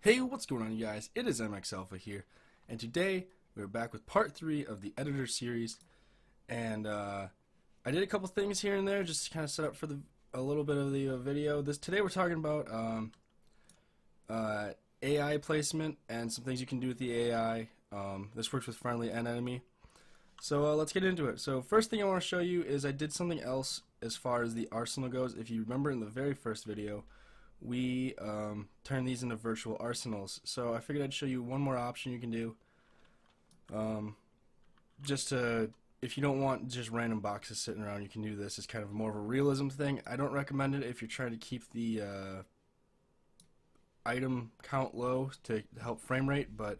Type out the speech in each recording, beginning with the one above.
Hey, what's going on, you guys? It is MX Alpha here, and today we're back with part 3 of the editor series. And I did a couple things here and there just to kind of set up for a little bit of the video. Today we're talking about AI placement and some things you can do with the AI. This works with friendly and enemy. So let's get into it. So first thing I want to show you is I did something else as far as the arsenal goes. If you remember in the very first video, we turn these into virtual arsenals. So I figured I'd show you one more option you can do. If you don't want just random boxes sitting around, you can do this. It's kind of more of a realism thing. I don't recommend it if you're trying to keep the item count low to help frame rate, but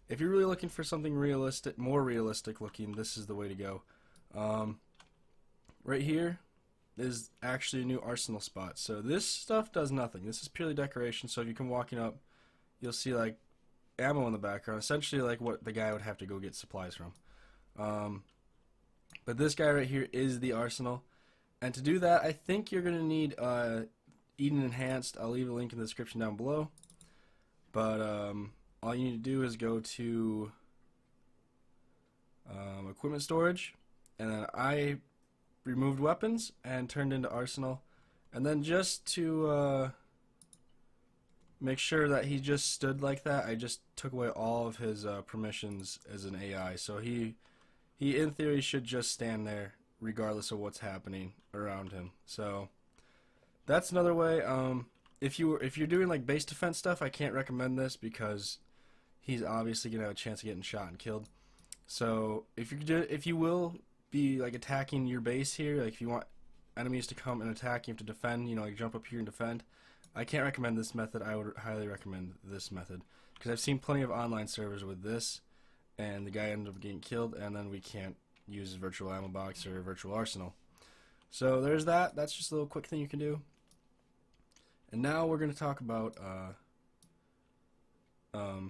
if you're really looking for something realistic, more realistic looking, this is the way to go. Right here is actually a new arsenal spot. So this stuff does nothing. This is purely decoration. So if you come walking up, you'll see like ammo in the background, essentially like what the guy would have to go get supplies from. But this guy right here is the arsenal, and to do that I think you're gonna need Eden Enhanced. I'll leave a link in the description down below, but all you need to do is go to equipment storage, and then I removed weapons and turned into arsenal. And then just to make sure that he just stood like that, I just took away all of his permissions as an AI. So he in theory should just stand there regardless of what's happening around him. So that's another way. If you're doing like base defense stuff, I can't recommend this because he's obviously gonna have a chance of getting shot and killed. So if you will be like attacking your base here, like if you want enemies to come and attack, you have to defend, you know, like jump up here and defend. I can't recommend this method. I would highly recommend this method because I've seen plenty of online servers with this, and the guy ended up getting killed, and then we can't use virtual ammo box or virtual arsenal. So there's that. That's just a little quick thing you can do. And now we're going to talk about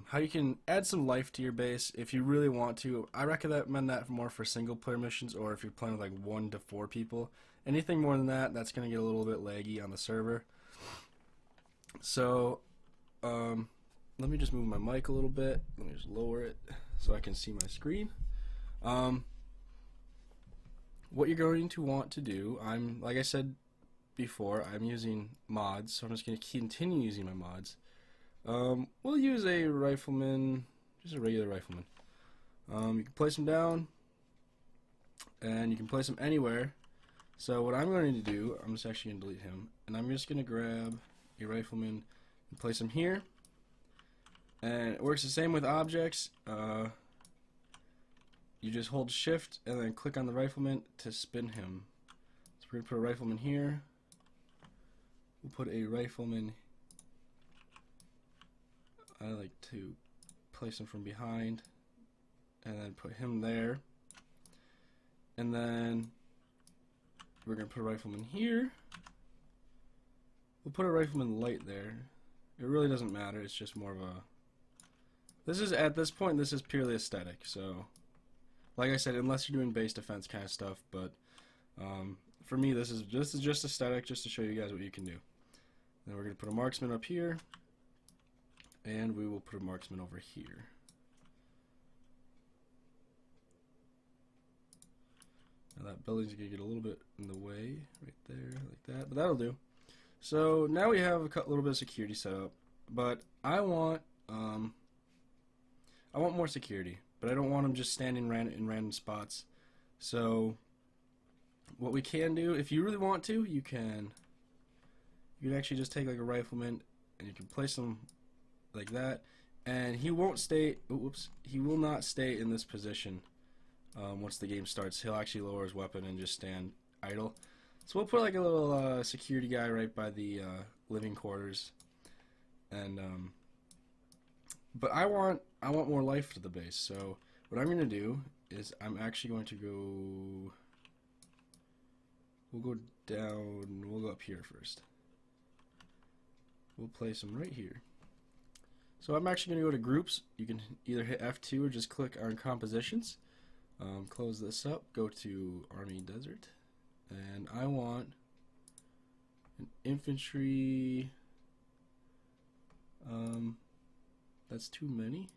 how you can add some life to your base if you really want to. I recommend that more for single player missions, or if you're playing with like 1 to 4 people. Anything more than that, that's going to get a little bit laggy on the server. So let me just move my mic a little bit. Let me just lower it so I can see my screen. What you're going to want to do, like I said before, I'm using mods, so I'm just going to continue using my mods. We'll use a rifleman, just a regular rifleman. You can place him down, and you can place him anywhere. So what I'm going to do, I'm just actually going to delete him, and I'm just going to grab a rifleman and place him here. And it works the same with objects. You just hold shift and then click on the rifleman to spin him. So we're going to put a rifleman here. We'll put a rifleman. I like to place him from behind and then put him there. And then we're going to put a rifleman here. We'll put a rifleman light there. It really doesn't matter. It's just more of a... This is, at this point, this is purely aesthetic. So, like I said, unless you're doing base defense kind of stuff, but for me, this is just aesthetic, just to show you guys what you can do. Then we're going to put a marksman up here, and we will put a marksman over here. Now that building's going to get a little bit in the way, right there, like that, but that'll do. So now we have a little bit of security set up, but I want more security, but I don't want them just standing in random spots. So what we can do, if you really want to, you can actually just take like a rifleman and you can place him like that, and he won't stay. Oops, he will not stay in this position once the game starts. He'll actually lower his weapon and just stand idle. So we'll put like a little security guy right by the living quarters, and but I want more life to the base. So what I'm going to do is I'm actually going to go. We'll go down. We'll go up here first. We'll place him right here. So I'm actually going to go to groups. You can either hit F2 or just click on compositions. Close this up. Go to Army Desert. And I want an infantry That's too many.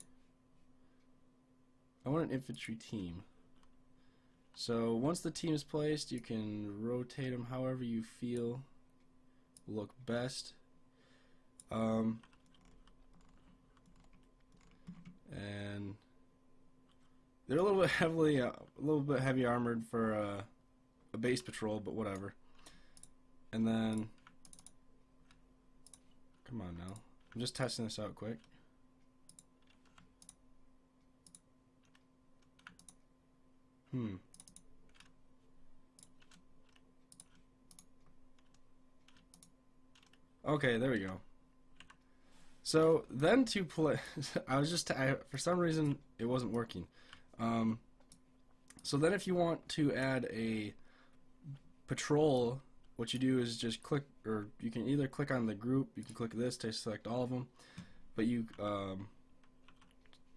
I want an infantry team. So once the team is placed, you can rotate them however you feel will look best. And they're a little bit heavy armored for a base patrol, but whatever. And then, come on now, I'm just testing this out quick. Okay, there we go. So then to play, for some reason it wasn't working. So then if you want to add a patrol, what you do is just click, or you can either click on the group, you can click this to select all of them, but you,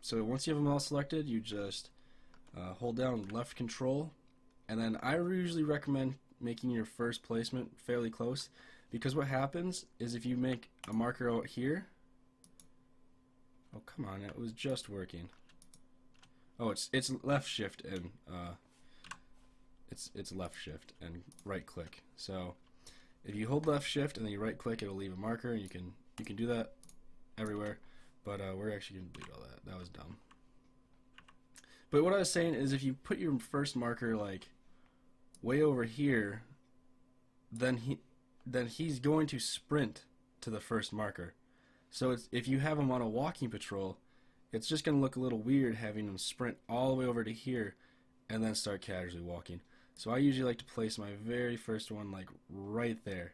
so once you have them all selected, you just hold down left control, and then I usually recommend making your first placement fairly close, because what happens is if you make a marker out here, oh come on, it was just working. Oh, it's left shift and it's left shift and right click. So if you hold left shift and then you right click, it'll leave a marker, and you can do that everywhere. But we're actually gonna delete all that. That was dumb. But what I was saying is, if you put your first marker like way over here, then he's going to sprint to the first marker. So if you have him on a walking patrol, it's just going to look a little weird having him sprint all the way over to here and then start casually walking. So I usually like to place my very first one like right there.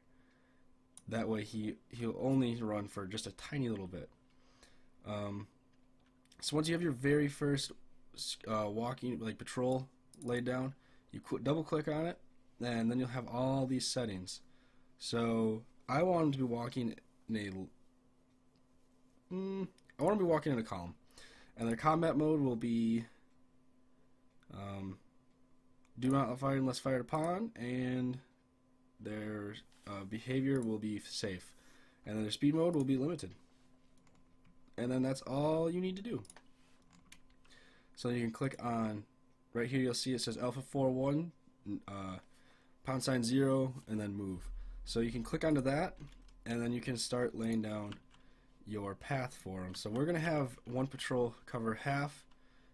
That way he'll only run for just a tiny little bit. So once you have your very first walking like patrol laid down, you double click on it, and then you'll have all these settings. So I want him to be walking in a column, and their combat mode will be do not fire unless fired upon, and their behavior will be safe, and then their speed mode will be limited. And then that's all you need to do. So you can click on right here. You'll see it says Alpha 41 #0 and then move. So you can click onto that, and then you can start laying down your path for them. So we're going to have one patrol cover half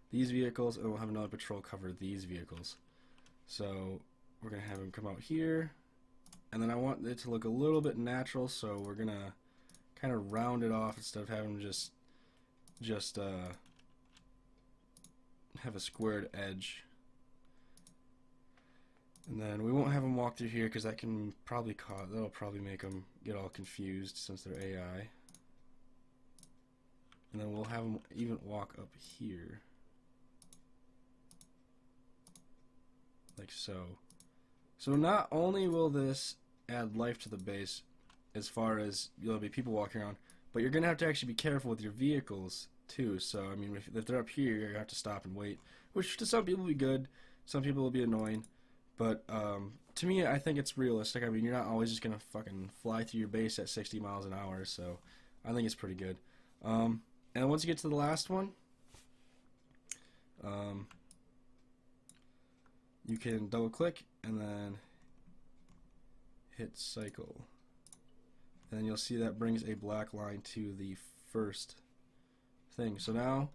these vehicles, and we'll have another patrol cover these vehicles. So we're going to have them come out here, and then I want it to look a little bit natural, so we're going to kind of round it off instead of having them just have a squared edge. And then we won't have them walk through here, because that'll probably make them get all confused since they're AI. And then we'll have them even walk up here, like so. So not only will this add life to the base, as far as there'll be people walking around, but you're gonna have to actually be careful with your vehicles too. So I mean, if they're up here, you're gonna have to stop and wait, which to some people will be good, some people will be annoying. But to me, I think it's realistic. I mean, you're not always just gonna fucking fly through your base at 60 miles an hour, so I think it's pretty good. And once you get to the last one, you can double click and then hit cycle, and then you'll see that brings a black line to the first thing. So now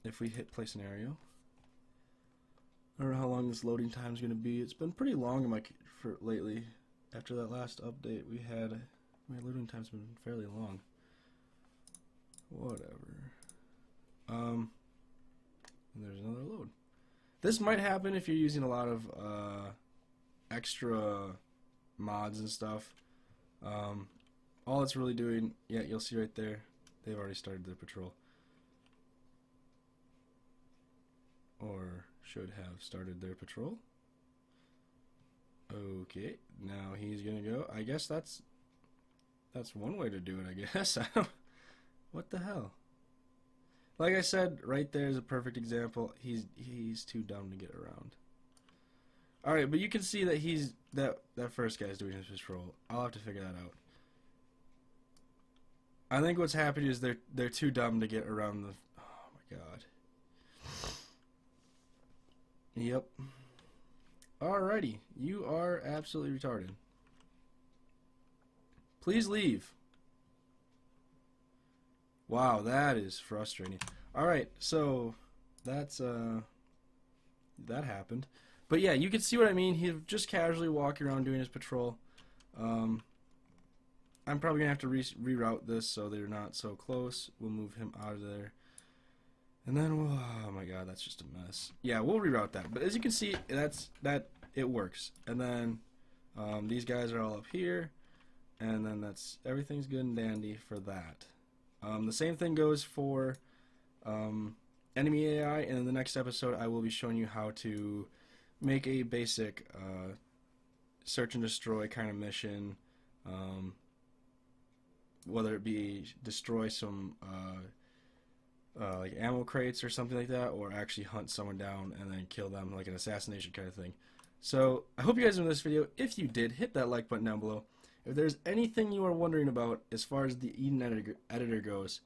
if we hit play scenario, I don't know how long this loading time is going to be. It's been pretty long for lately. After that last update we had, my loading time's been fairly long. Whatever. And there's another load. This might happen if you're using a lot of extra mods and stuff. All it's really doing, yeah, you'll see right there, they've already started their patrol. Or should have started their patrol. Okay, now he's gonna go. I guess that's one way to do it, I guess. What the hell? Like I said, right there is a perfect example. He's too dumb to get around. Alright, but you can see that that first guy's doing his patrol. I'll have to figure that out. I think what's happening is they're too dumb to get around the. Oh my god. Yep. Alrighty, you are absolutely retarded. Please leave. Wow, that is frustrating. Alright, so that's that happened. But yeah, you can see what I mean. He's just casually walking around doing his patrol. I'm probably gonna have to reroute this so they're not so close. We'll move him out of there. And then we'll, oh my god, that's just a mess. Yeah, we'll reroute that. But as you can see, it works. And then these guys are all up here, and then everything's good and dandy for that. The same thing goes for enemy AI, and in the next episode, I will be showing you how to make a basic search and destroy kind of mission. Whether it be destroy some like ammo crates or something like that, or actually hunt someone down and then kill them, like an assassination kind of thing. So I hope you guys enjoyed this video. If you did, hit that like button down below. If there's anything you are wondering about as far as the Eden editor goes,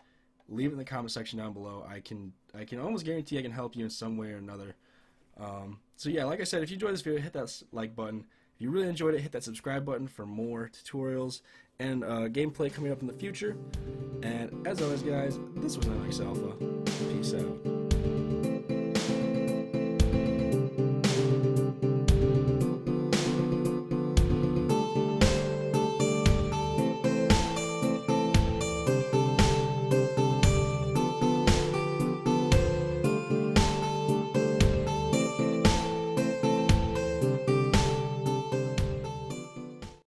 leave it in the comment section down below. I can almost guarantee I can help you in some way or another. So yeah, like I said, if you enjoyed this video, hit that like button. If you really enjoyed it, hit that subscribe button for more tutorials and gameplay coming up in the future. And as always, guys, this was NX Alpha. Peace out.